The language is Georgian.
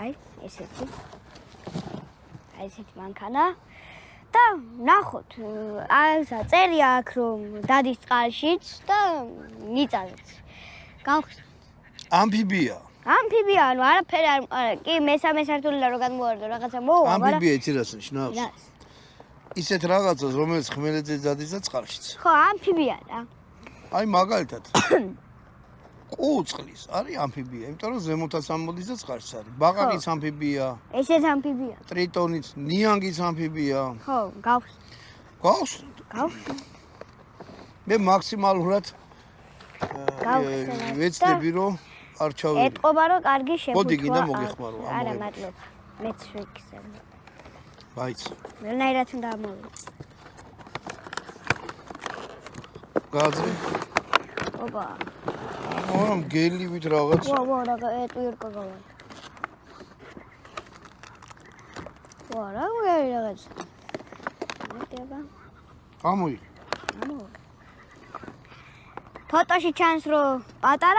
აი, ესეთი. აი, ესეთი მანქანა. და ნახოთ, ასა წერია აქ რომ დადის წყალშიც და მიწაზეც. გავხსნათ. ამფიბია. ამფიბია, ანუ არაფერი არ კი მესამე სართულიდან რო გადმოვარდო რაღაცა მოვა, მაგრამ ამფიბია იცი რას ნიშნავს? ისეთ რაღაცას, რომელიც ხმელეთზე დადის და წყალშიც. ხო, ამფიბია რა. აი მაგალითად. კუწყლის არის ამფიბია, იმიტომ რომ ზემოთაც ამოდის და წყალშიც არის. ბაყაყიც ამფიბია. ესეც ამფიბია. ტრიტონიც, ნიანგიც ამფიბია. ხო, გავხსნათ. მე მაქსიმალურად ვეცდები რომ არ ჩავირი. ეტყობა რომ კარგი შეფუთვა. მოდი გინდა მოგეხმარო. არა, მადლობა. მეც ვიქცევ. ბაიც. ვერნაირად უნდა ამოვიდე. გაძრი. ოპა. ორამ გელივით რაღაც. ვა, რაღა ეტვირკა გავა. ვა, რა რაღაც. მეტება. გამოიღე. ფოტოში ჩანს რომ პატარა